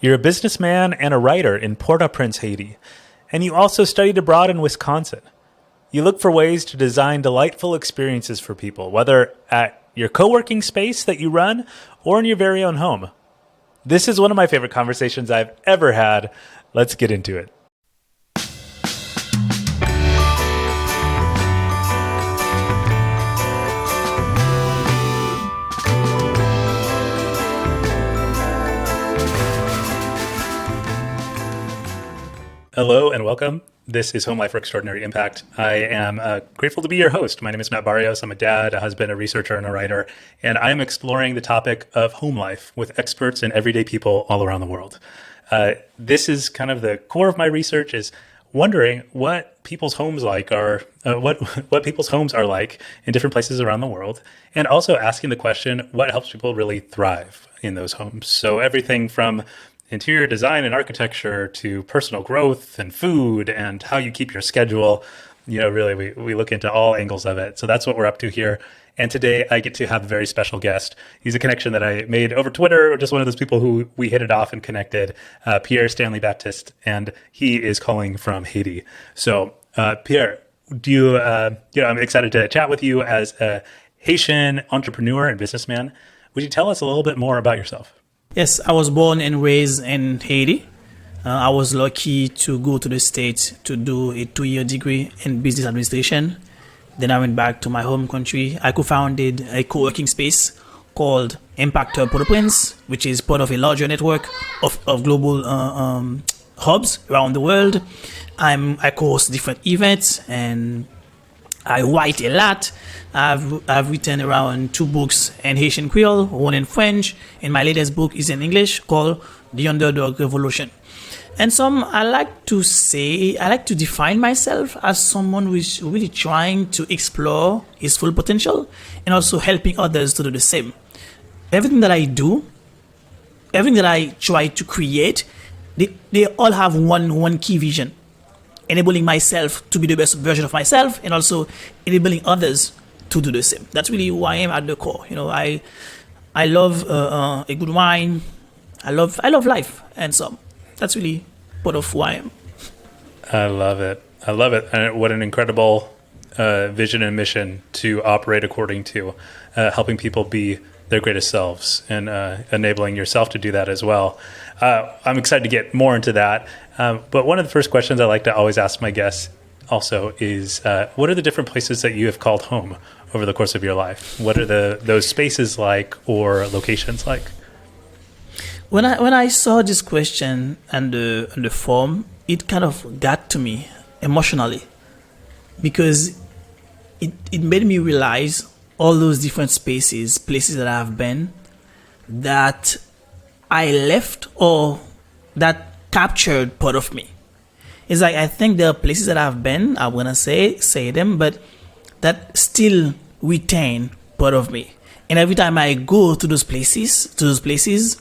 You're a businessman and a writer in Port-au-Prince, Haiti, and you also studied abroad in Wisconsin. You look for ways to design delightful experiences for people, whether at your co-working space that you run or in your very own home. This is one of my favorite conversations I've ever had. Let's get into it. Hello and welcome. This is Homelife for Extraordinary Impact. I am grateful to be your host. My name is Matt Barrios. I'm a dad, a husband, a researcher, and a writer, and I'm exploring the topic of home life with experts and everyday people all around the world. This is kind of the core of my research, is wondering what people's homes what people's homes are like in different places around the world, and also asking the question, what helps people really thrive in those homes? So everything from interior design and architecture to personal growth and food and how you keep your schedule. Really, we look into all angles of it. So that's what we're up to here. And today I get to have a very special guest. He's a connection that I made over Twitter, just one of those people who we hit it off and connected, Pierre Stanley Baptiste, and he is calling from Haiti. So Pierre, I'm excited to chat with you as a Haitian entrepreneur and businessman. Would you tell us a little bit more about yourself? Yes, I was born and raised in Haiti. I was lucky to go to the States to do a 2-year degree in business administration. Then I went back to my home country. I co-founded a co-working space called Impact Hub Port-au-Prince, which is part of a larger network of global hubs around the world. I co-host different events and I write a lot. I've written around 2 books in Haitian Creole, 1 in French, and my latest book is in English called The Underdog Revolution. And I like to define myself as someone who is really trying to explore his full potential and also helping others to do the same. Everything that I do, everything that I try to create, they all have one key vision: enabling myself to be the best version of myself and also enabling others to do the same. That's really who I am at the core. I love a good wine. I love life, and so that's really part of who I am. I love it. And what an incredible vision and mission to operate according to, helping people be their greatest selves and enabling yourself to do that as well. I'm excited to get more into that. But one of the first questions I like to always ask my guests also is, what are the different places that you have called home over the course of your life? What are those spaces like or locations like? When I saw this question and the form, it kind of got to me emotionally, because it made me realize all those different places that I've been, that I left or that captured part of me. It's like, I think there are places that I've been, I'm going to say them, but that still retain part of me. And every time I go to those places,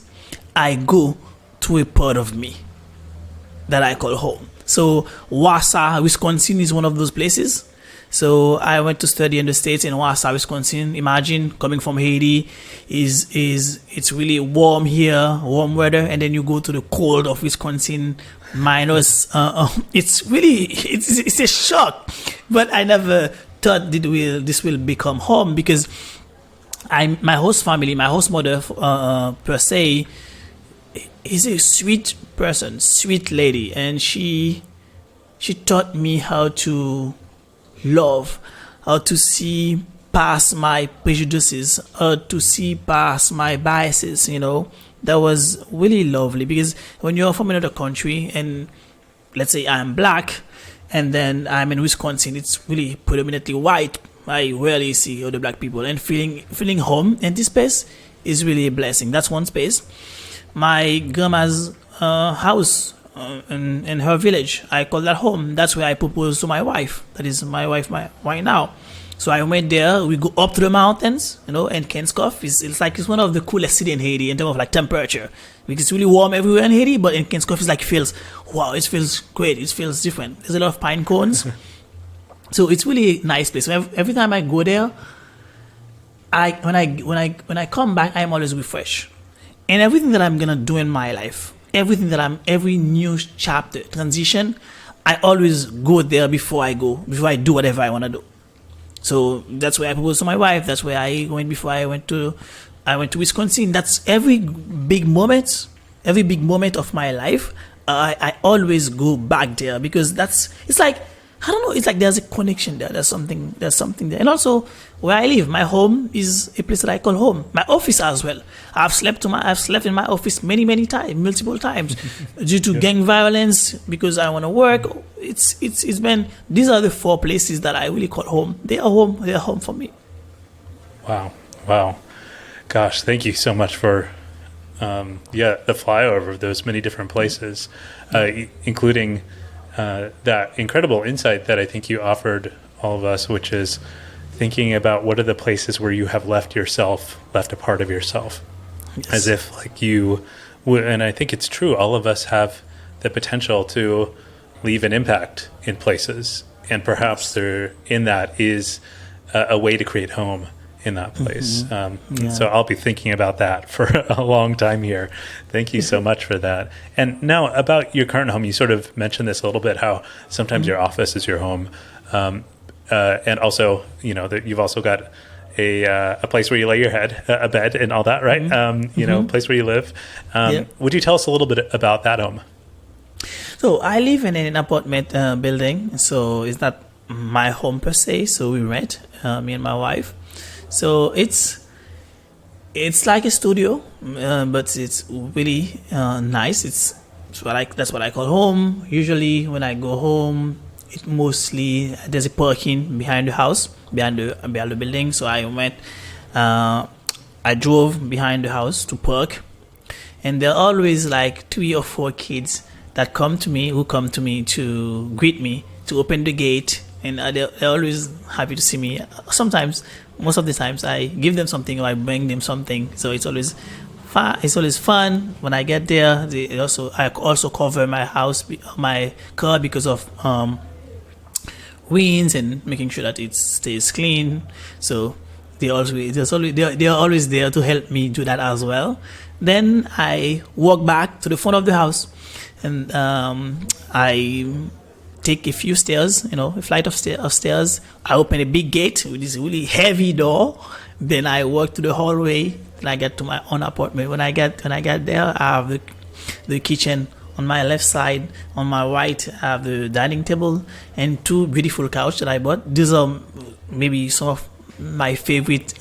I go to a part of me that I call home. So Wausau, Wisconsin is one of those places. So I went to study in the States in Wausau, Wisconsin. Imagine coming from Haiti, it's really warm here, warm weather, and then you go to the cold of Wisconsin, minus. It's a shock. But I never thought this will become home, because my host family, my host mother per se, is a sweet person, sweet lady, and she taught me how to love, how to see past my prejudices, how to see past my biases. That was really lovely, because when you're from another country, and let's say I'm black and then I'm in Wisconsin, it's really predominantly white. I rarely see other black people, and feeling home in this space is really a blessing. That's one space. My grandma's house in her village, I call that home. That's where I proposed to my wife. That is my wife right now. So I went there. We go up to the mountains, and Kenskoff it's one of the coolest cities in Haiti in terms of like temperature, because it's really warm everywhere in Haiti. But in Kenskoff, it feels great. It feels different. There's a lot of pine cones, so it's really a nice place. Every time I go there, when I come back, I'm always refreshed. And everything that I'm gonna do in my life, every new chapter, transition, I always go there before I do whatever I want to do. So that's where I proposed to my wife. That's where I went before I went to Wisconsin. That's every big moment of my life. I always go back there because it's like, I don't know, it's like there's a connection there. There's something there. And also where I live, my home is a place that I call home. My office as well. I've slept in my office many times, multiple times, due to gang violence, because I want to work. It's been, these are the 4 places that I really call home. They are home for me. Wow. Gosh, thank you so much for the flyover of those many different places, including that incredible insight that I think you offered all of us, which is thinking about what are the places where you have left a part of yourself. Yes. As if like you would, and I think it's true, all of us have the potential to leave an impact in places, and perhaps there in that is a way to create home in that place. So I'll be thinking about that for a long time here. Thank you so much for that. And now about your current home, you sort of mentioned this a little bit, how sometimes your office is your home. And also, that you've also got a place where you lay your head, a bed and all that, right? A place where you live. Would you tell us a little bit about that home? So I live in an apartment building, so it's not my home per se, so we rent, me and my wife. So it's like a studio, but it's really nice. That's what I call home. Usually when I go home, it mostly there's a parking behind the house, behind the building. So I drove behind the house to park, and there are always like 3 or 4 kids that come to me to greet me, to open the gate, and they're always happy to see me. Sometimes, most of the times, I give them something or I bring them something. So it's always fun. It's always fun when I get there. I also cover my car because of winds and making sure that it stays clean. So they are always there to help me do that as well. Then I walk back to the front of the house, and I take a few stairs, a flight of stairs. I open a big gate with this really heavy door. Then I walk to the hallway. Then I get to my own apartment. When I get there, I have the kitchen on my left side. On my right, I have the dining table and 2 beautiful couches that I bought. These are maybe some of my favorite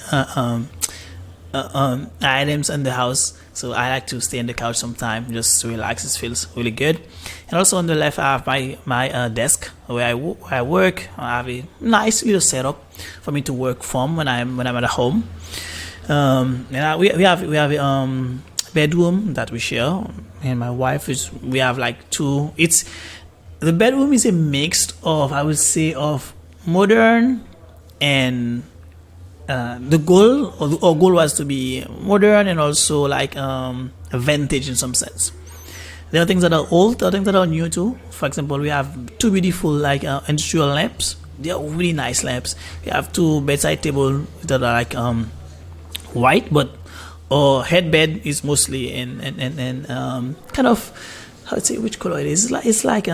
items in the house. So I like to stay on the couch sometime just to relax. It feels really good. And also on the left, I have my desk where I work. I have a nice little setup for me to work from when I'm at home. We have a bedroom that we share, and my wife we have like 2. The bedroom is a mix of, I would say, of modern and the goal was to be modern and also like vintage in some sense. There are things that are old, there are things that are new too. For example, we have 2 beautiful like industrial lamps. They are really nice lamps. We have 2 bedside tables that are like white, but our headbed is mostly in kind of, how to say which color it is. It's like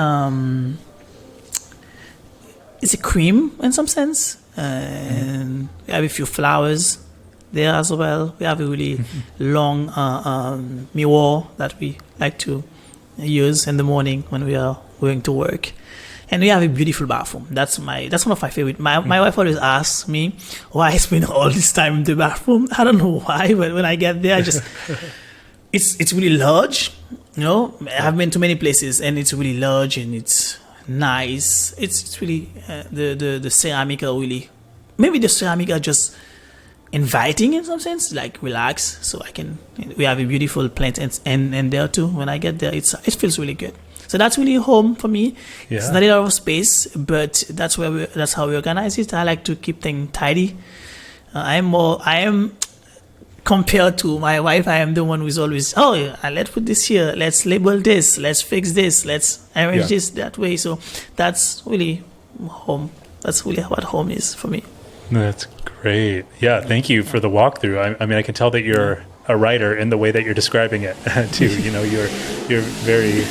it's a cream in some sense. And we have a few flowers there as well. We have a really long mirror that we like to use in the morning when we are going to work. And we have a beautiful bathroom. That's one of my favorite. My wife always asks me why I spend all this time in the bathroom. I don't know why, but when I get there, it's really large. I've been to many places, and it's really large and it's nice. It's really the ceramic are really, maybe the ceramic are just inviting in some sense, like relax. So we have a beautiful plant and there too. When I get there, it feels really good. So that's really home for me. Yeah. It's not a lot of space, but that's how we organize it. I like to keep things tidy. I am compared to my wife. I am the one who's always, let's put this here, let's label this, let's fix this, let's arrange this that way. So that's really home. That's really what home is for me. That's great. Yeah, thank you for the walkthrough. I mean, I can tell that you're a writer in the way that you're describing it too. You're very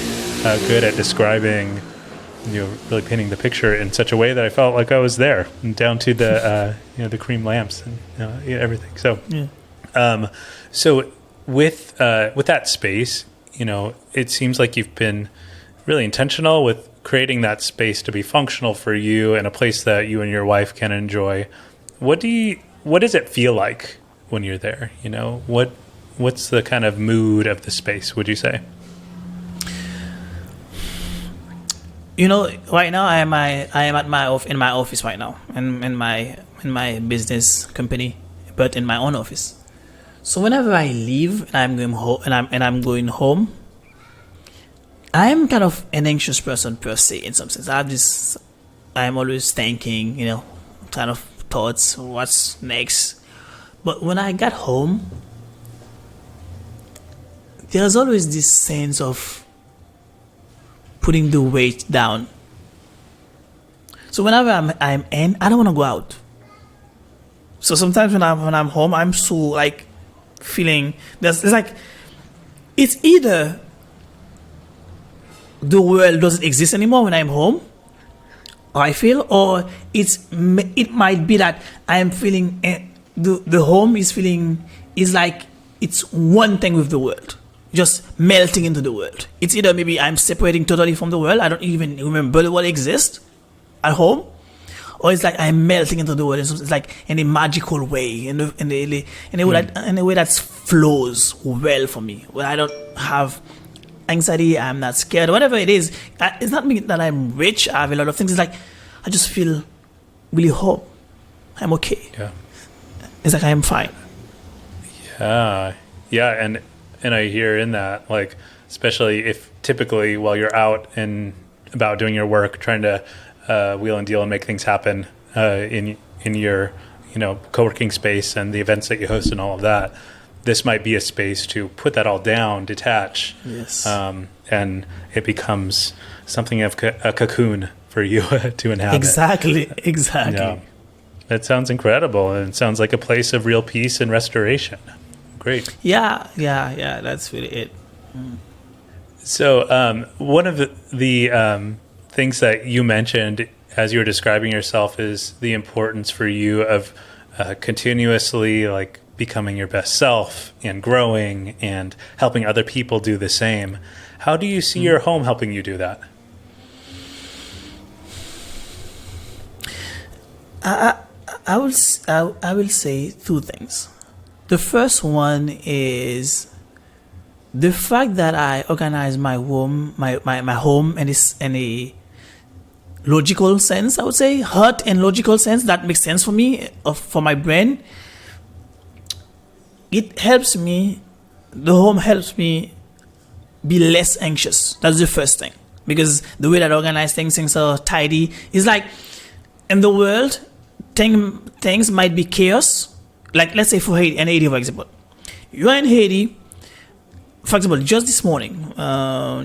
good at describing, really painting the picture in such a way that I felt like I was there, down to the the cream lamps and everything. So, so with that space, it seems like you've been really intentional with creating that space to be functional for you and a place that you and your wife can enjoy. What does it feel like when you're there? What's the kind of mood of the space, would you say? Right now I am in my office right now, in my business company, but in my own office. So whenever I leave and I'm going home, I'm going home, I am kind of an anxious person per se. In some sense, I'm always thinking, kind of thoughts, what's next. But when I got home, there's always this sense of putting the weight down. So whenever I'm in, I don't want to go out. So sometimes when I'm home, I'm so like feeling it's either the world doesn't exist anymore when I'm home, or I feel, or it might be that I am feeling the home is like it's one thing with the world, just melting into the world. It's either maybe I'm separating totally from the world, I don't even remember the world exists at home, or it's like I'm melting into the world. It's like in a magical way, in a way that flows well for me, where I don't have anxiety, I'm not scared, whatever it is. It's not me that I'm rich, I have a lot of things. It's like I just feel really home. I'm okay. Yeah. It's like I am fine. Yeah. And I hear in that, like, especially if typically while you're out and about doing your work, trying to wheel and deal and make things happen in your co-working space and the events that you host and all of that, this might be a space to put that all down, detach, yes, and it becomes something of a cocoon for you to inhabit. Exactly. Yeah. That sounds incredible, and it sounds like a place of real peace and restoration. Great. Yeah, that's really it. So one of the things that you mentioned as you were describing yourself is the importance for you of continuously like becoming your best self and growing and helping other people do the same. How do you see your home helping you do that? I will say two things. The first one is the fact that I organize my home, my home, in a logical sense. I would say heart and logical sense that makes sense for me, for my brain. It helps me. The home helps me be less anxious. That's the first thing, because the way that I organize things are tidy. It's like in the world, things might be chaos. Like let's say for Haiti, for example, you are in Haiti. For example, just this morning,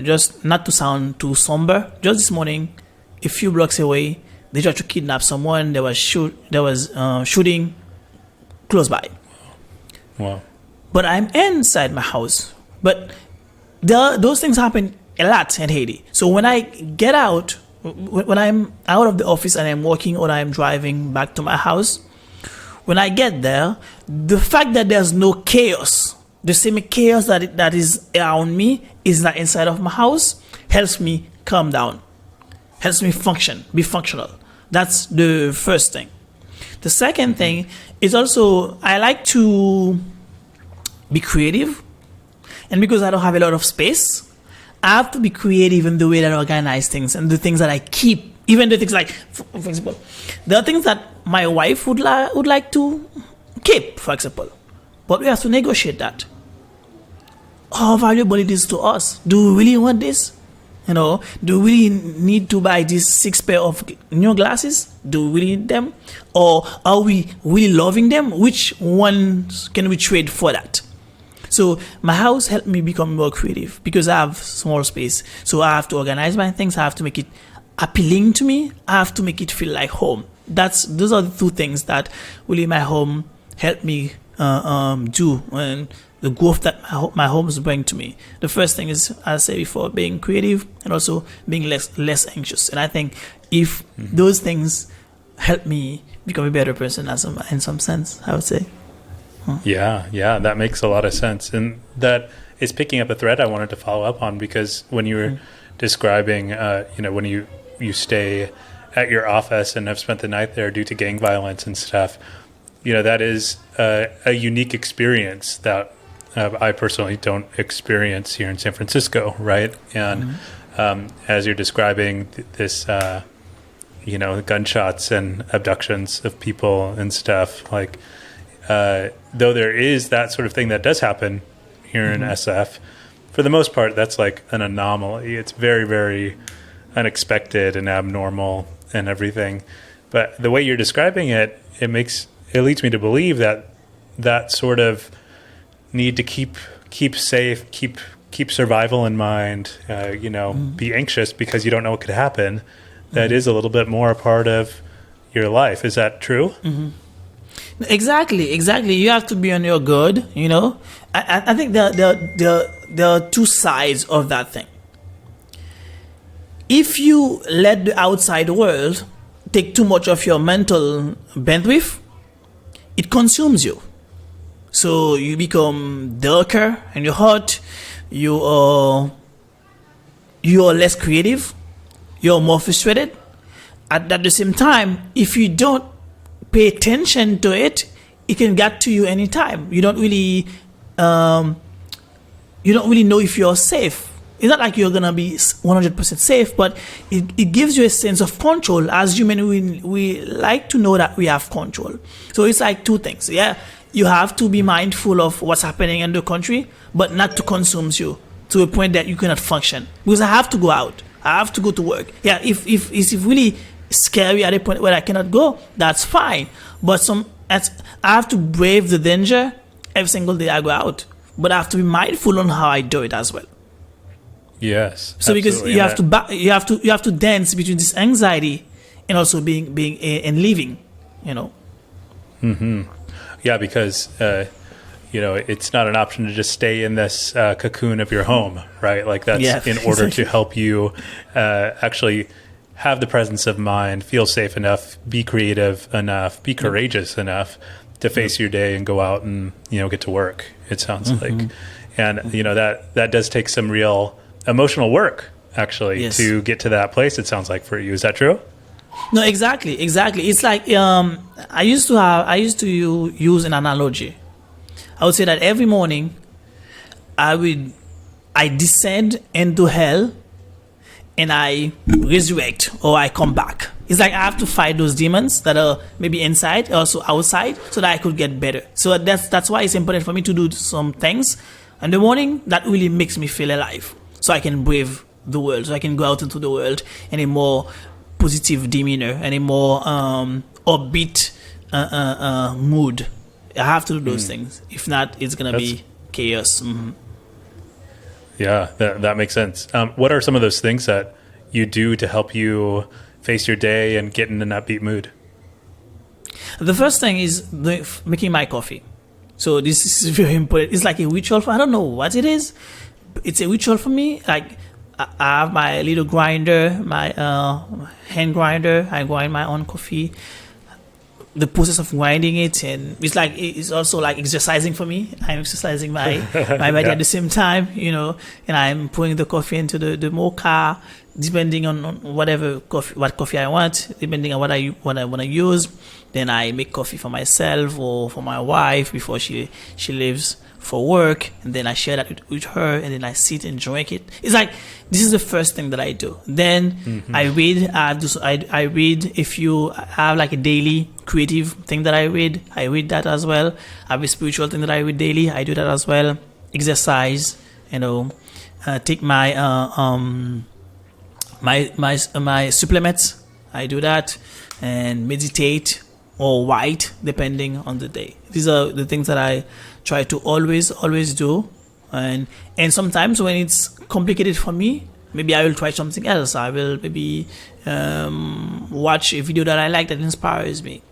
just not to sound too somber, just this morning, a few blocks away, they tried to kidnap someone. There was shooting close by. Wow. But I'm inside my house. But those things happen a lot in Haiti. So when I get out, when I'm out of the office and I'm walking or I'm driving back to my house, when I get there, the fact that there's no chaos, the same chaos that is around me is not inside of my house, helps me calm down, helps me be functional. That's the first thing. The second thing is also I like to be creative, and because I don't have a lot of space, I have to be creative in the way that I organize things and the things that I keep. Even the things like, for example, there are things that my wife would like to keep, for example, but we have to negotiate that. How valuable it is to us? Do we really want this? Do we really need to buy these 6 pair of new glasses? Do we need them? Or are we really loving them? Which ones can we trade for that? So my house helped me become more creative because I have small space. So I have to organize my things. I have to make it appealing to me. I have to make it feel like home. Those are the two things that really my home helped me do. And the growth that my homes bring to me. The first thing is, as I said before, being creative and also being less anxious. And I think if those things help me become a better person, in some sense, I would say. Yeah, that makes a lot of sense. And that is picking up a thread I wanted to follow up on, because when you were describing, when you stay at your office and have spent the night there due to gang violence and stuff, that is a unique experience that I personally don't experience here in San Francisco, right? And as you're describing this, gunshots and abductions of people and stuff, like, though there is that sort of thing that does happen here in SF, for the most part, that's like an anomaly. It's very, very unexpected and abnormal and everything. But the way you're describing it, it leads me to believe that sort of need to keep safe, keep survival in mind, be anxious because you don't know what could happen. That is a little bit more a part of your life. Is that true? Exactly. You have to be on your guard. I think there are two sides of that thing. If you let the outside world take too much of your mental bandwidth, it consumes you. So you become darker in your heart. You are less creative. You're more frustrated. At the same time, if you don't pay attention to it, it can get to you anytime. You don't really know if you're safe. It's not like you're gonna be 100% safe, but it gives you a sense of control. As human, we like to know that we have control. So it's like two things. Yeah, you have to be mindful of what's happening in the country, but not to consume you to a point that you cannot function. Because I have to go out. I have to go to work. Yeah, if it's really scary at a point where I cannot go, that's fine. But I have to brave the danger every single day I go out. But I have to be mindful on how I do it as well. Yes. So because you have to dance between this anxiety and also being and living, Yeah, because it's not an option to just stay in this cocoon of your home, right? Like that's in order to help you actually have the presence of mind, feel safe enough, be creative enough, be courageous enough to face your day and go out and get to work. It sounds like, and that does take some real emotional work actually to get to that place. It sounds like for you. Is that true? No, exactly. It's like I used to use an analogy. I would say that every morning I descend into hell and I resurrect, or I come back. It's like I have to fight those demons that are maybe inside, also outside, so that I could get better. So that's why it's important for me to do some things in the morning that really makes me feel alive, so I can brave the world, so I can go out into the world in a more positive demeanor and a more upbeat mood. I have to do those things. If not, it's gonna be chaos. Yeah, that makes sense. What are some of those things that you do to help you face your day and get in an upbeat mood? The first thing is making my coffee. So this is very important. It's like a ritual. I don't know what it is. It's a ritual for me. Like I have my little grinder, my hand grinder. I grind my own coffee. The process of grinding it, and it's also like exercising for me. I'm exercising my body at the same time, and I'm putting the coffee into the mocha, depending on what coffee I want, depending on what I want to use. Then I make coffee for myself or for my wife before she leaves for work, and then I share that with her, and then I sit and drink it. It's like this is the first thing that I do. Then I read. I read. If you have like a daily creative thing that I read that as well. I have a spiritual thing that I read daily. I do that as well. Exercise. Take my my supplements. I do that, and meditate or write depending on the day. These are the things that I try to always do, and sometimes when it's complicated for me, maybe I will try something else. I will maybe watch a video that I like that inspires me,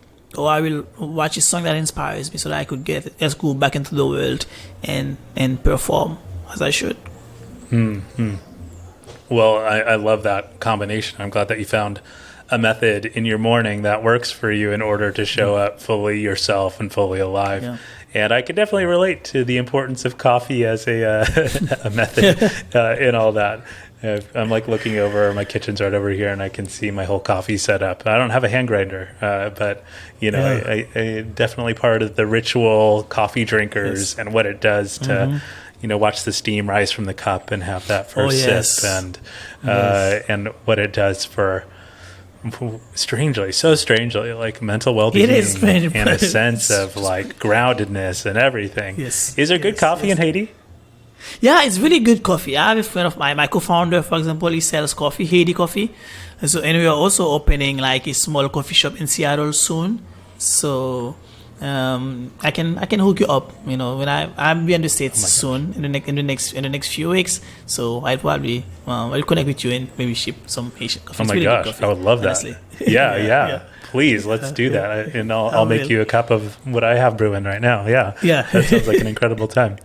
or I will watch a song that inspires me so that I could just go back into the world and perform as I should. Well, I love that combination. I'm glad that you found a method in your morning that works for you in order to show up fully yourself and fully alive. Yeah. And I can definitely relate to the importance of coffee as a method in all that. I'm like looking over, my kitchen's right over here, and I can see my whole coffee set up. I don't have a hand grinder, but I definitely part of the ritual coffee drinkers and what it does to watch the steam rise from the cup and have that first sip, and what it does for so strangely like mental well-being and a sense of like groundedness and everything. Is there good coffee in Haiti? Yeah, it's really good coffee. I have a friend of mine, my co-founder, for example, he sells coffee, Haiti coffee. And we are also opening like a small coffee shop in Seattle soon. So I can hook you up. When I'll be in the States soon in the next few weeks. So I'll probably I'll connect with you and maybe ship some Haitian coffee. Oh my gosh, I would love that. Yeah. Please, let's do that, and I'll make you a cup of what I have brewing right now. Yeah. That sounds like an incredible time.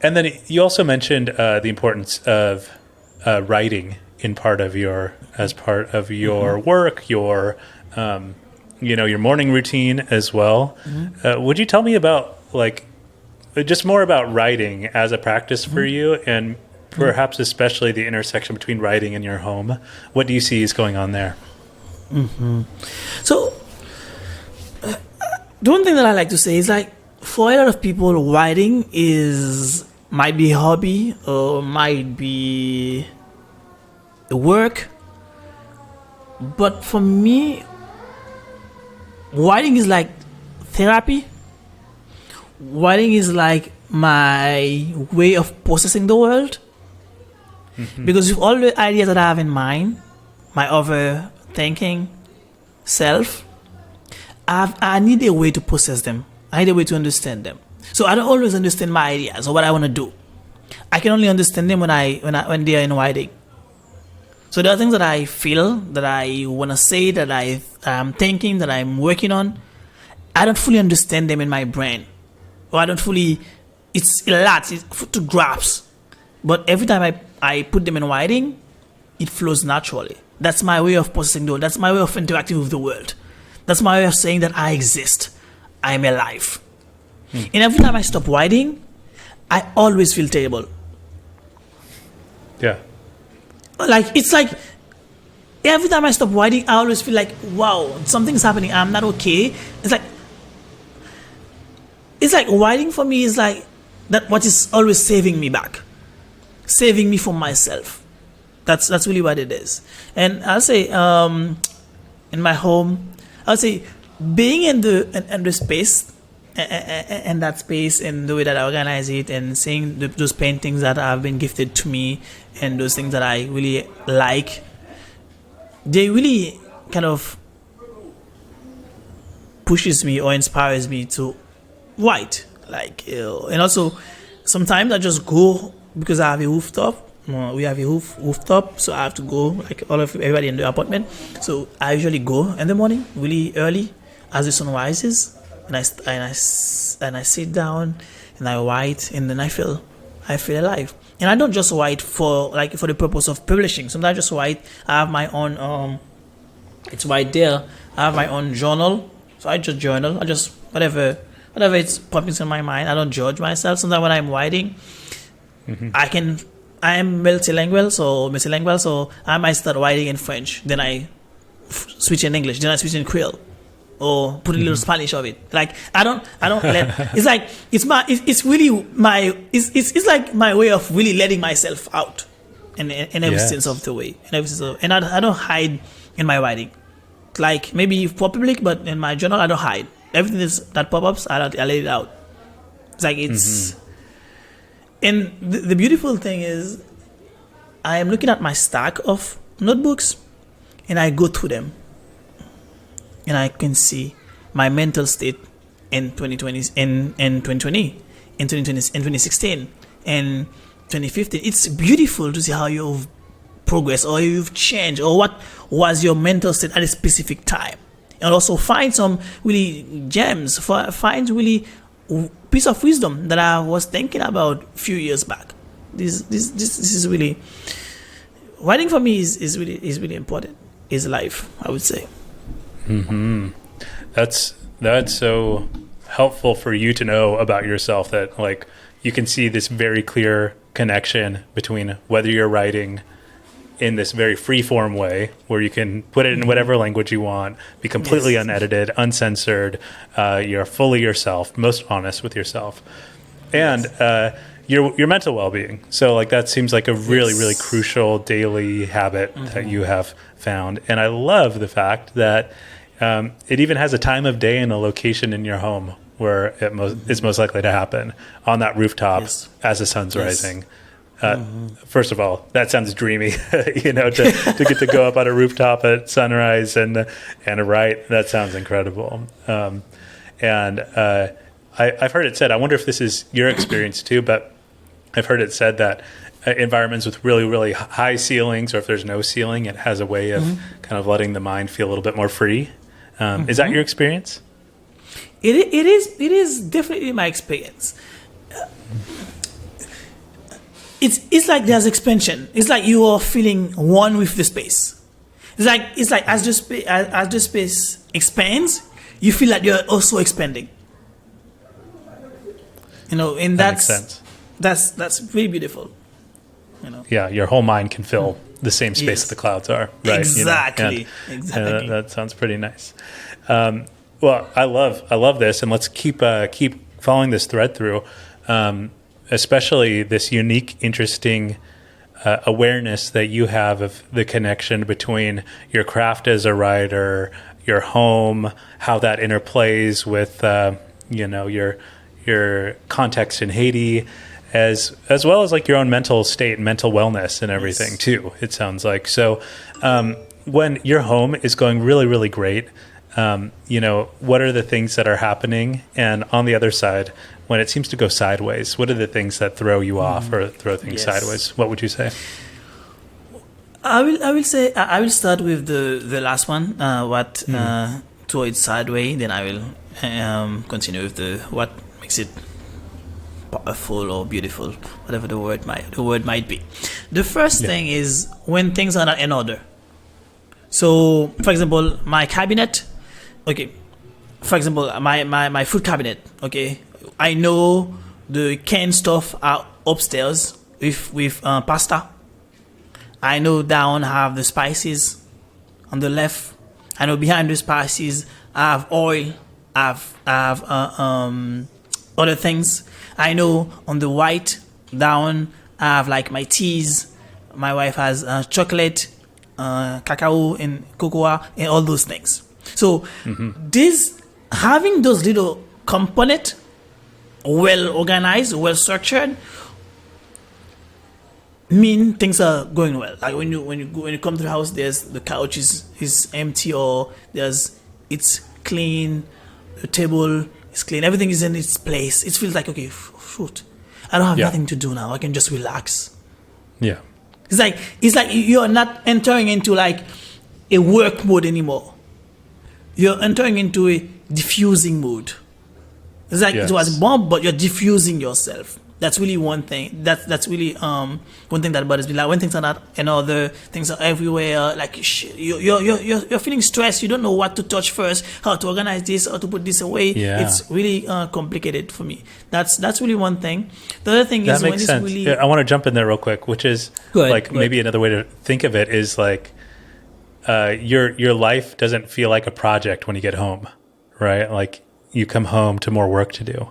And then you also mentioned the importance of writing as part of your work, your morning routine as well. Would you tell me about just more about writing as a practice for you, and perhaps especially the intersection between writing and your home? What do you see is going on there? So the one thing that I like to say is like, for a lot of people, writing might be a hobby or might be a work. But for me, writing is like therapy. Writing is like my way of processing the world. Because with all the ideas that I have in mind, my overthinking self, I need a way to process them. I need a way to understand them. So I don't always understand my ideas or what I want to do. I can only understand them when they are in writing. So there are things that I feel, that I want to say, that I'm thinking, that I'm working on. I don't fully understand them in my brain. Or it's a lot to grasp. But every time I put them in writing, it flows naturally. That's my way of processing the world. That's my way of interacting with the world. That's my way of saying that I exist. I'm alive. And every time I stop writing, I always feel terrible. Yeah. It's like every time I stop writing, I always feel like, wow, something's happening. I'm not okay. It's like writing for me is like that. What is always saving me back, saving me from myself. That's really what it is. And I'll say, in my home, I'll say, being in the space, and that space, and the way that I organize it, and seeing those paintings that have been gifted to me, and those things that I really like, they really kind of pushes me or inspires me to write. And also sometimes I just go because I have a rooftop. We have a rooftop, so I have to go like everybody in the apartment. So I usually go in the morning, really early, as the sun rises, and I sit down and I write, and then I feel alive. And I don't just write for the purpose of publishing. Sometimes I just write. I have my own it's right there. I have my own journal, so I just journal. I just whatever it's popping in my mind. I don't judge myself. Sometimes when I'm writing, I am multilingual, so I might start writing in French, then I switch in English, then I switch in Creole, or put a little Spanish of it. Like I don't let. It's like it's really my it's like my way of really letting myself out, in every sense of the way, and I don't hide in my writing, like maybe for public, but in my journal I don't hide. Everything that pop-ups, I let it out. It's like it's. And the beautiful thing is, I am looking at my stack of notebooks, and I go through them, and I can see my mental state in 2020, in 2016, in 2015. It's beautiful to see how you've progressed or you've changed, or what was your mental state at a specific time. and also find some really gems, find really piece of wisdom that I was thinking about a few years back. This is really, writing for me is really important. Is life, I would say. That's so helpful for you to know about yourself, that like you can see this very clear connection between whether you're writing in this very free form way where you can put it in whatever language you want, be completely unedited, uncensored, you're fully yourself, most honest with yourself, and your mental well-being. So like that seems like a really crucial daily habit that you have found. And I love the fact that it even has a time of day and a location in your home where it's most likely to happen, on that rooftop as the sun's rising. First of all, that sounds dreamy, to get to go up on a rooftop at sunrise and write. That sounds incredible. I've heard it said, I wonder if this is your experience too, but I've heard it said that environments with really high ceilings, or if there's no ceiling, it has a way of kind of letting the mind feel a little bit more free. Is that your experience? It is definitely my experience. It's like there's expansion. It's like you are feeling one with the space. It's like as the space expands, you feel like you're also expanding. And that makes sense. That's really beautiful. Yeah, your whole mind can fill the same space that the clouds are. Right? Exactly. Exactly. That sounds pretty nice. Well, I love this, and let's keep following this thread through. Especially this unique, interesting awareness that you have of the connection between your craft as a writer, your home, how that interplays with your context in Haiti, as well as like your own mental state and mental wellness and everything too. It sounds like so. When your home is going really great, what are the things that are happening? And on the other side, when it seems to go sideways, what are the things that throw you off or throw things sideways? What would you say? I will start with the last one. What throw it sideways? Then I will continue with what makes it powerful or beautiful, whatever the word might be. The first thing is when things are not in order. So, for example, my cabinet. Okay. For example, my food cabinet. Okay. I know the canned stuff are upstairs with pasta. I know down I have the spices on the left. I know behind the spices I have oil. I have other things. I know on the right down I have like my teas. My wife has chocolate, cacao, and cocoa, and all those things. So having those little components well organized, well structured, mean things are going well. Like when you come to the house, the couch is empty, or it's clean, the table is clean, everything is in its place. It feels like, okay, shoot, I don't have nothing to do now. I can just relax. Yeah. It's like you're not entering into like a work mode anymore. You're entering into a diffusing mode. It's like it was a bomb, but you're diffusing yourself. That's really one thing. That's really one thing that bothers me. Like when things are not in order, things are everywhere. Like you're feeling stressed. You don't know what to touch first, how to organize this, how to put this away. Yeah. It's really complicated for me. That's really one thing. The other thing is when it's really. I want to jump in there real quick, which is maybe another way to think of it is like your life doesn't feel like a project when you get home, right? Like you come home to more work to do.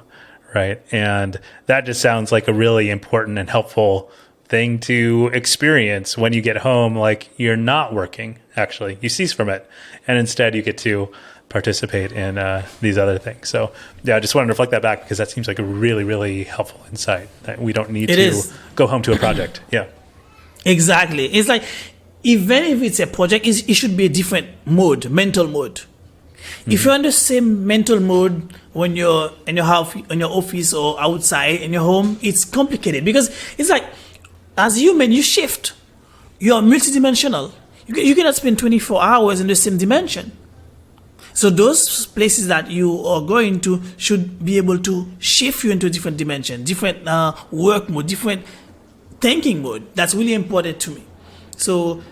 Right. And that just sounds like a really important and helpful thing to experience when you get home. Like you're not working, actually. You cease from it. And instead you get to participate in these other things. So, yeah, I just wanted to reflect that back because that seems like a really, really helpful insight that we don't need to go home to a project. Yeah. Exactly. It's like even if it's a project, it should be a different mode, mental mode. If you're in the same mental mode when you're in your house, in your office, or outside in your home, it's complicated because it's like, as a human, you shift. You're multidimensional. You cannot spend 24 hours in the same dimension. So those places that you are going to should be able to shift you into a different dimension, different work mode, different thinking mode. That's really important to me. So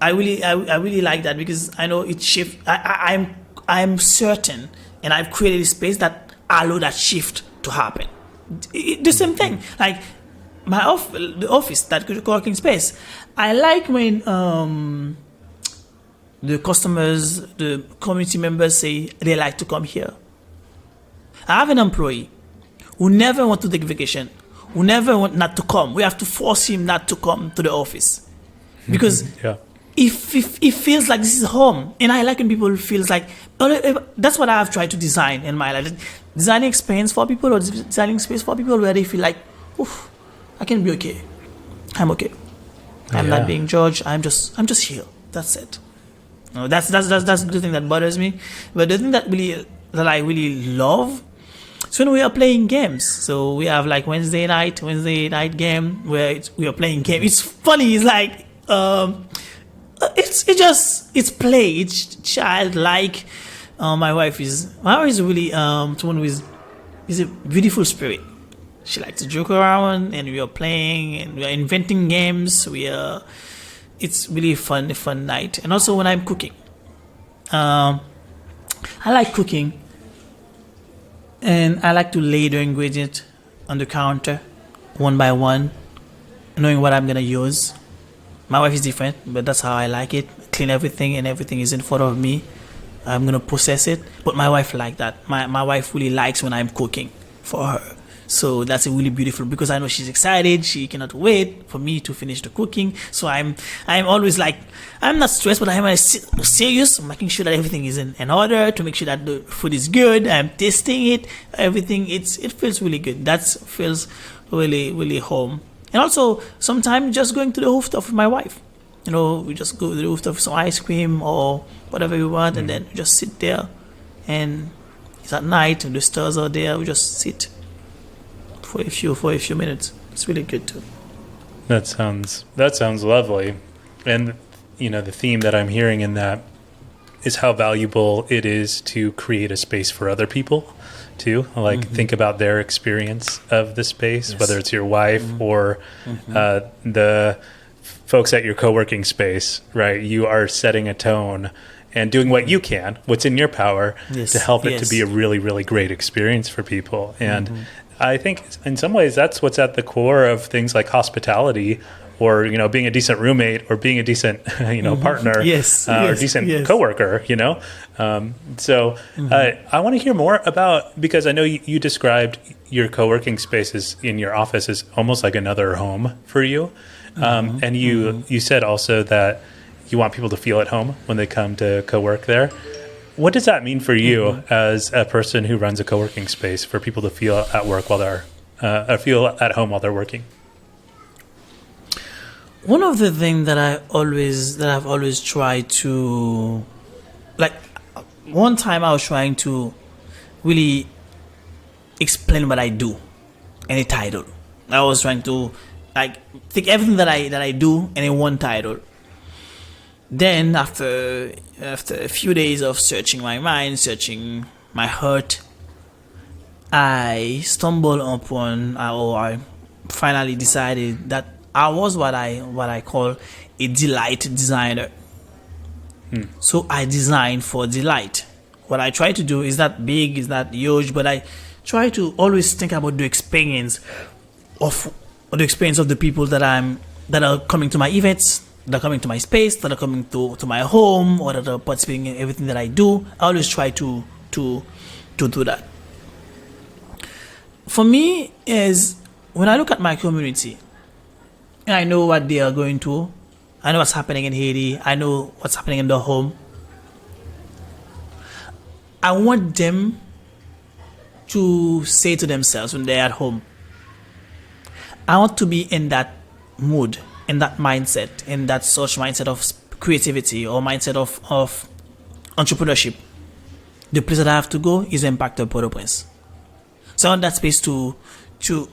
I really like that because I know it shift. I'm certain, and I've created a space that allow that shift to happen. The same thing, like the office, that co-working space. I like when the customers, the community members say they like to come here. I have an employee who never want to take vacation, who never want not to come. We have to force him not to come to the office because Yeah. if it feels like this is home. And I like when people feels like that's what I have tried to design in my life, designing experience for people or designing space for people where they feel like, oof, I can be okay, I'm okay, I'm Yeah. not being judged, I'm just here, that's it. No, that's the thing that bothers me. But the thing that I really love is when we are playing games. So we have like Wednesday night game where we are playing game. It's funny. It's like it's play. It's childlike. My wife is really someone who is a beautiful spirit. She likes to joke around, and we are playing, and we are inventing games. It's really a fun night. And also when I'm cooking, I like cooking, and I like to lay the ingredients on the counter one by one, knowing what I'm gonna use. My wife is different, but that's how I like it. Clean everything, and everything is in front of me. I'm gonna process it, but my wife like that. My wife really likes when I'm cooking for her. So that's really beautiful because I know she's excited. She cannot wait for me to finish the cooking. So I'm always like, I'm not stressed, but I'm serious, making sure that everything is in order, to make sure that the food is good. I'm tasting it, everything. It feels really good. That feels really home. And also sometimes just going to the rooftop with my wife. We just go to the rooftop for some ice cream or whatever we want, and then we just sit there. And it's at night, and the stars are there. We just sit for a few minutes. It's really good too. That sounds lovely. And the theme that I'm hearing in that is how valuable it is to create a space for other people too. Like think about their experience of the space, Yes. whether it's your wife or the folks at your co-working space, right? You are setting a tone and doing what you can, what's in your power, Yes. to help it Yes. to be a really, really great experience for people. And I think in some ways that's what's at the core of things like hospitality, or being a decent roommate, or being a decent partner, Yes. or Yes. decent Yes. coworker. I want to hear more about, because I know you described your co-working spaces in your office as almost like another home for you, and you said also that you want people to feel at home when they come to co-work there. What does that mean for you as a person who runs a co-working space, for people to feel at work while they're feel at home while they're working? One of the things that I've always tried to, like, one time I was trying to really explain what I do in a title. I was trying to take everything that I do in one title. Then after a few days of searching my mind, searching my heart, I stumbled upon, or I finally decided that I was what I call a delight designer. So I design for delight. What I try to do is not big, is not huge, but I try to always think about the experience of the people that are coming to my events, that are coming to my space, that are coming to my home, or that are participating in everything that I do. I always try to do that. For me, is when I look at my community, and I know what they are going through, I know what's happening in Haiti, I know what's happening in their home. I want them to say to themselves when they're at home, I want to be in that mood, in that mindset, in that such mindset of creativity, or mindset of entrepreneurship. The place that I have to go is Impact of Port-au-Prince. So I want that space to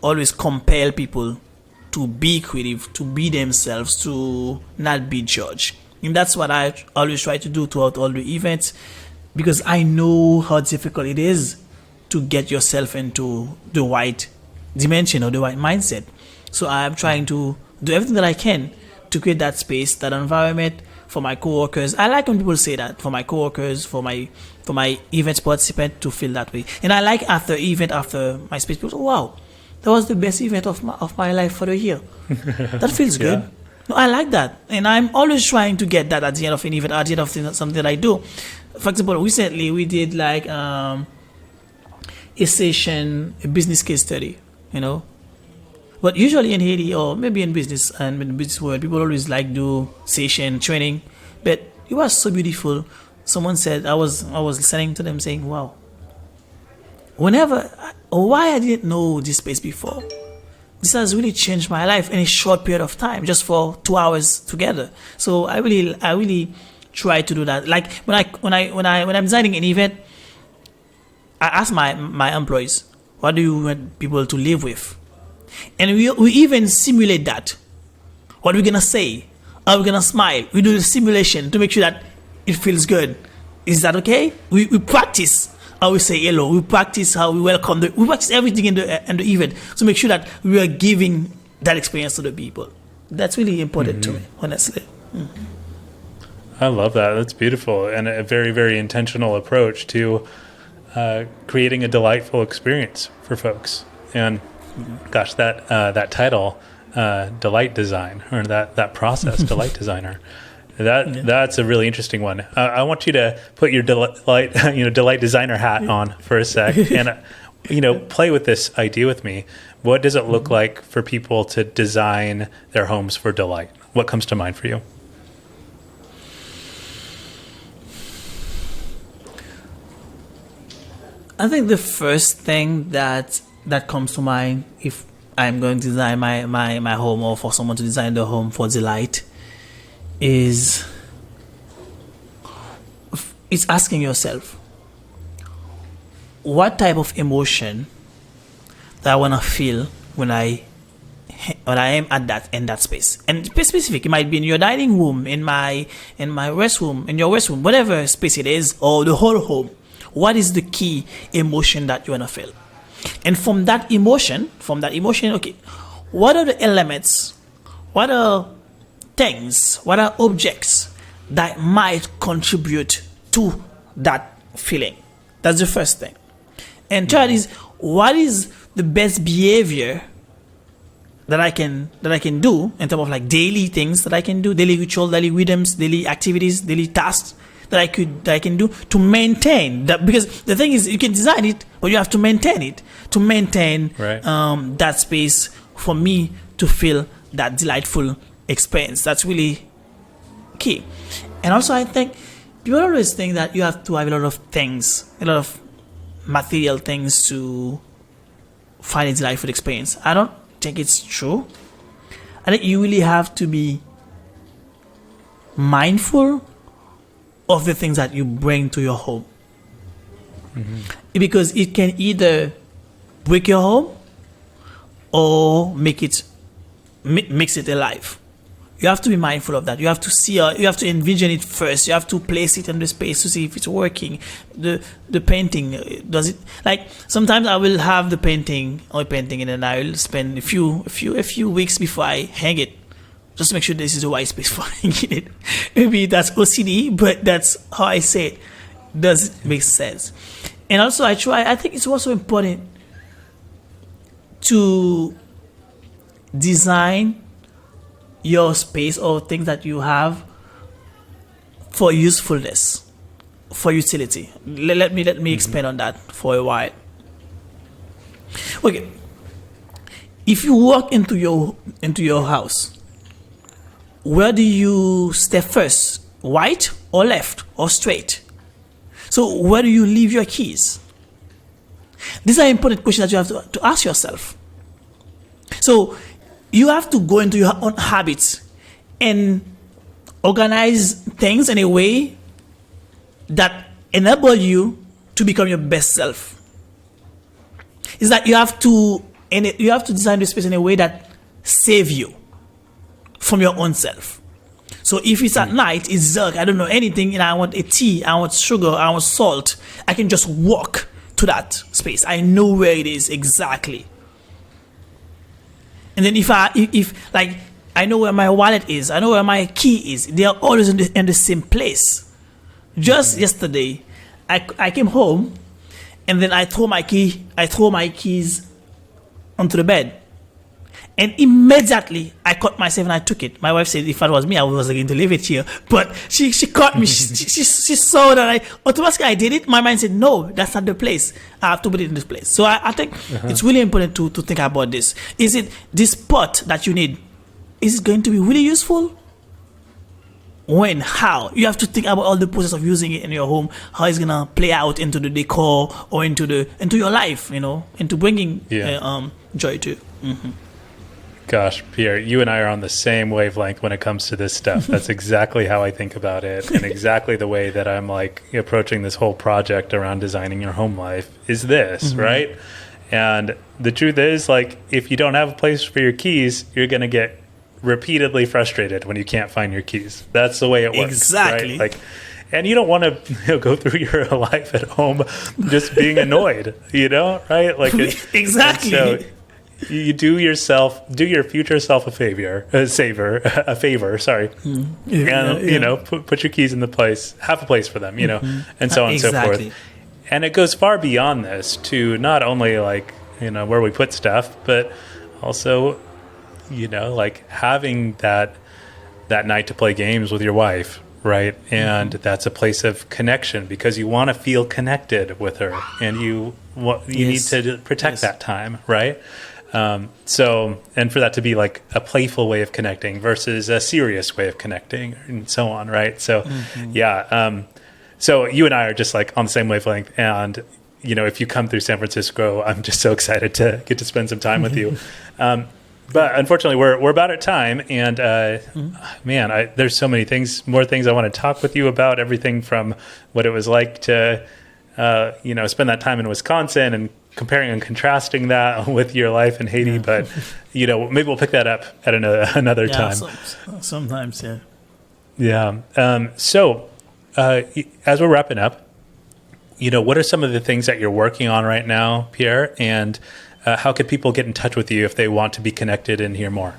always compel people to be creative, to be themselves, to not be judged. And that's what I always try to do throughout all the events. because I know how difficult it is to get yourself into the right dimension or the right mindset. So I'm trying to do everything that I can to create that space, that environment for my coworkers. I like when people say that, for my coworkers, for my event participant to feel that way. And I like after my space, people say, wow, that was the best event of my life for the year. That feels good. Yeah. No, I like that. And I'm always trying to get that at the end of an event, at the end of something that I do. For example, recently we did like a session, a business case study, you know. But usually in Haiti or maybe in business and in the business world, people always like do session training. But it was so beautiful. Someone said, I was listening to them saying, wow, why I didn't know this space before. This has really changed my life in a short period of time, just for 2 hours together. So I really try to do that. Like when I'm designing an event, I ask my employees, what do you want people to live with? And we even simulate that. What are we gonna say? Are we gonna smile? We do the simulation to make sure that it feels good. Is that okay? We practice how we say hello. We practice how we welcome. We practice everything in the event to make sure that we are giving that experience to the people. That's really important to me, honestly. I love that. That's beautiful, and a very, very intentional approach to creating a delightful experience for folks. And gosh, that title, delight design, or that process, delight designer. That's a really interesting one. I want you to put your delight designer hat on for a sec, and play with this idea with me. What does it look like for people to design their homes for delight? What comes to mind for you? I think the first thing that comes to mind if I'm going to design my home, or for someone to design the home for delight, is it's asking yourself, what type of emotion that I want to feel when I am in that space. And specific, it might be in your dining room, in my restroom, in your restroom, whatever space it is, or the whole home. What is the key emotion that you want to feel? And from that emotion, okay, what are the elements, what are things, what are objects that might contribute to that feeling? That's the first thing. And third is, what is the best behavior that I can do in terms of like daily things that I can do, daily ritual, daily rhythms, daily activities, daily tasks that I can do to maintain that. Because the thing is, you can design it, but you have to maintain it, to maintain right. That space for me to feel that delightful experience. That's really key. And also, I think people always think that you have to have a lot of things, a lot of material things to find a delightful experience. I don't think it's true. I think you really have to be mindful of the things that you bring to your home. Because it can either break your home or makes it alive. You have to be mindful of that. You have to see, you have to envision it first. You have to place it in the space to see if it's working. The painting, does it, like sometimes I will have the painting and then I will spend a few weeks before I hang it, just to make sure this is the right space for hanging it. Maybe that's OCD, but that's how I say it. Does it make sense? And also I think it's also important to design your space or things that you have for usefulness, for utility. Let me expand on that for a while. Okay, if you walk into your house, where do you step first? Right or left or straight? So where do you leave your keys? These are important questions that you have to ask yourself. So you have to go into your own habits and organize things in a way that enable you to become your best self. It's that you have to design the space in a way that save you from your own self. So if it's at night, it's dark, I don't know anything, and I want a tea, I want sugar, I want salt, I can just walk to that space. I know where it is exactly. And then if like I know where my wallet is, I know where my key is. They are always in the same place. Just yesterday, I came home, and then I throw my keys onto the bed. And immediately I caught myself and I took it. My wife said if it was me, I was going to leave it here. But she caught me. she saw that automatically I did it. My mind said, no, that's not the place. I have to put it in this place. So I think it's really important to think about this. Is it this pot that you need? Is it going to be really useful? When? How? You have to think about all the process of using it in your home. How it's gonna play out into the decor or into your life. Into bringing joy to. Mm-hmm. Gosh, Pierre, you and I are on the same wavelength when it comes to this stuff. That's exactly how I think about it, and exactly the way that I'm like approaching this whole project around designing your home life is this, right? And the truth is, like, if you don't have a place for your keys, you're going to get repeatedly frustrated when you can't find your keys. That's the way it works. Exactly. Right? And you don't want to go through your life at home just being annoyed, right? Like exactly. So you do your future self a favor, and put your keys in the place, have a place for them, and so on and so forth. And it goes far beyond this to not only like, where we put stuff, but also, like having that night to play games with your wife, right? And that's a place of connection because you want to feel connected with her, and you need to protect that time, right? And for that to be like a playful way of connecting versus a serious way of connecting and so on, right? So, so you and I are just like on the same wavelength. And, if you come through San Francisco, I'm just so excited to get to spend some time with you. But unfortunately, we're about at time. And, man, there's so many more things I want to talk with you about, everything from what it was like to, spend that time in Wisconsin and comparing and contrasting that with your life in Haiti, but maybe we'll pick that up at another time. Sometimes, yeah. Yeah. So, as we're wrapping up, what are some of the things that you're working on right now, Pierre, and how could people get in touch with you if they want to be connected and hear more?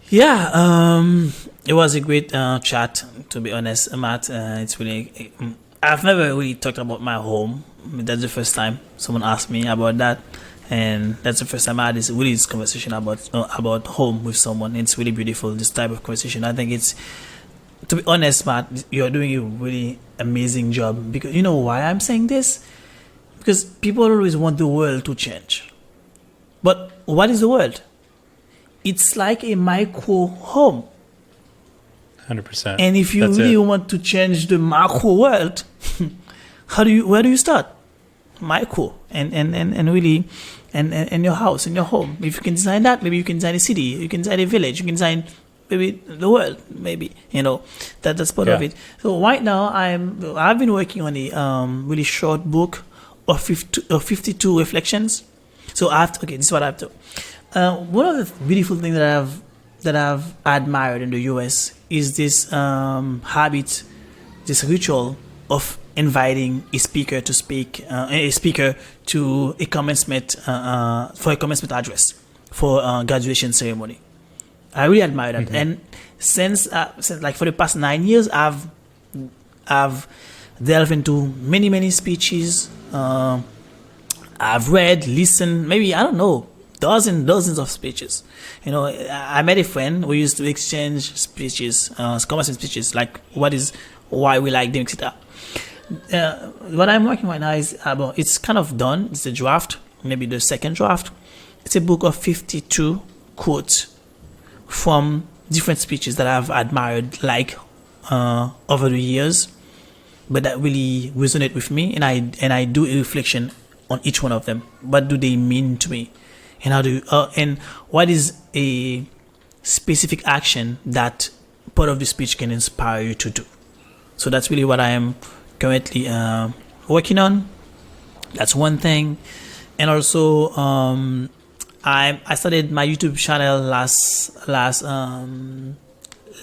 Yeah, it was a great chat. To be honest, Matt, it's really. I've never really talked about my home. That's the first time someone asked me about that, and that's the first time I had this conversation about home with someone. It's really beautiful, this type of conversation. I think it's, to be honest, Matt, you're doing a really amazing job. Because you know why I'm saying this? Because people always want the world to change, but what is the world? It's like a micro home. 100%. And if you really want to change the macro world, where do you start? Micro and really and your house and your home. If you can design that, maybe you can design a city, you can design a village, you can design maybe the world, maybe that's part of it. So right now I've been working on a really short book of 52 reflections. So this is what I have to. One of the beautiful things that I've admired in the US is this habit, this ritual of inviting a speaker to speak, to a commencement for a commencement address for a graduation ceremony. I really admire that, and since like for the past 9 years, I've delved into many speeches. I've read, listened, maybe I don't know, dozens of speeches. I met a friend who used to exchange speeches, commencement speeches, like why we like them, etc. What I'm working right now is about, it's kind of done. It's a draft, maybe the second draft. It's a book of 52 quotes from different speeches that I've admired, over the years, but that really resonate with me, and I do a reflection on each one of them. What do they mean to me, and how do and what is a specific action that part of the speech can inspire you to do? So that's really what I am currently working on. That's one thing. And also I started my YouTube channel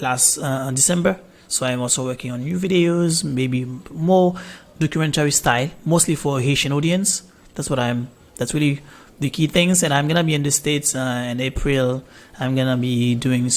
last December. So I'm also working on new videos, maybe more documentary style, mostly for Haitian audience. That's really the key things. And I'm gonna be in the States in April. I'm gonna be doing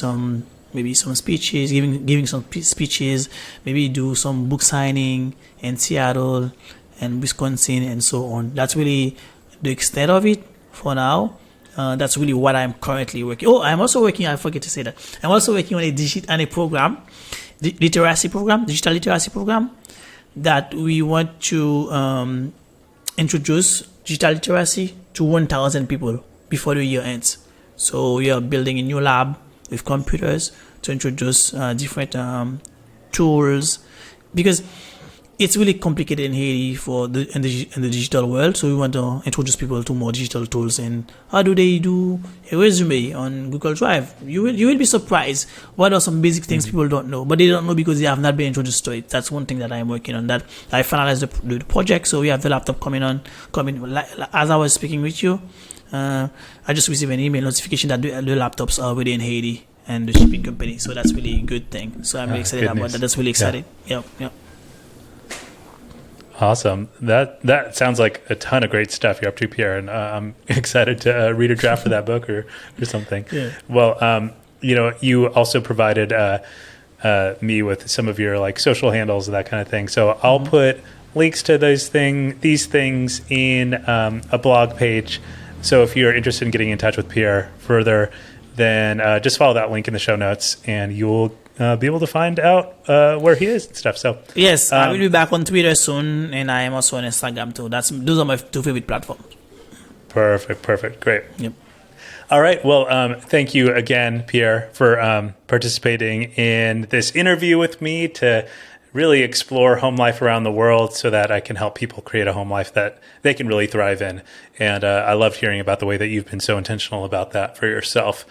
maybe some speeches, giving some speeches, maybe do some book signing in Seattle and Wisconsin and so on. That's really the extent of it for now. That's really what I'm currently working. Oh, I'm also working. I forget to say that I'm also working on a program, digital literacy program, that we want to introduce digital literacy to 1,000 people before the year ends. So we are building a new lab with computers to introduce different tools, because it's really complicated in Haiti in the digital world. So we want to introduce people to more digital tools. And how do they do a resume on Google Drive? You will be surprised. What are some basic things people don't know, but they don't know because they have not been introduced to it. That's one thing that I'm working on. That I finalized the project. So we have the laptop coming. As I was speaking with you, I just received an email notification that the laptops are already in Haiti and the shipping company. So that's really a good thing. So I'm really excited about that. That's really exciting. Yeah. Awesome. That sounds like a ton of great stuff you're up to, Pierre, and I'm excited to read a draft for that book or something. Yeah. Well, you also provided me with some of your like social handles and that kind of thing. So I'll put links to these things in a blog page. So if you're interested in getting in touch with Pierre further, then just follow that link in the show notes, and you'll be able to find out where he is and stuff. So yes, I will be back on Twitter soon, and I am also on Instagram too. Those are my two favorite platforms. Perfect, great. Yep. All right. Well, thank you again, Pierre, for participating in this interview with me to really explore home life around the world, so that I can help people create a home life that they can really thrive in. And I loved hearing about the way that you've been so intentional about that for yourself.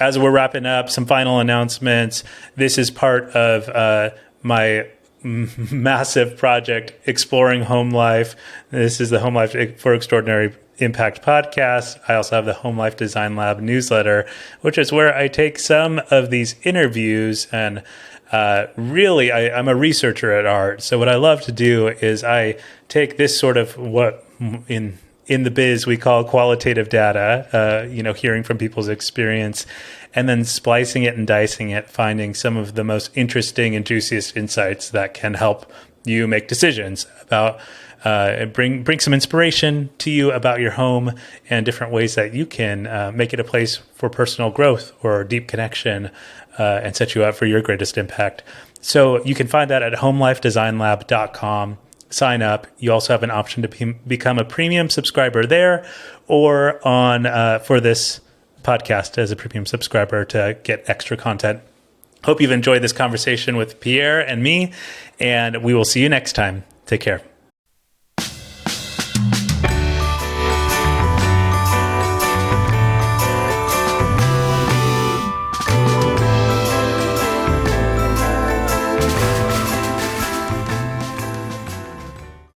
As we're wrapping up, some final announcements. This is part of my massive project, Exploring Home Life. This is the Home Life for Extraordinary Impact podcast. I also have the Home Life Design Lab newsletter, which is where I take some of these interviews and really, I'm a researcher at heart. So what I love to do is I take this sort of what in the biz we call qualitative data, hearing from people's experience, and then splicing it and dicing it, finding some of the most interesting and juiciest insights that can help you make decisions about, bring some inspiration to you about your home and different ways that you can make it a place for personal growth or deep connection, and set you up for your greatest impact. So you can find that at homelifedesignlab.com. Sign up. You also have an option to become a premium subscriber there, or on for this podcast as a premium subscriber to get extra content. Hope you've enjoyed this conversation with Pierre and me, and we will see you next time. Take care.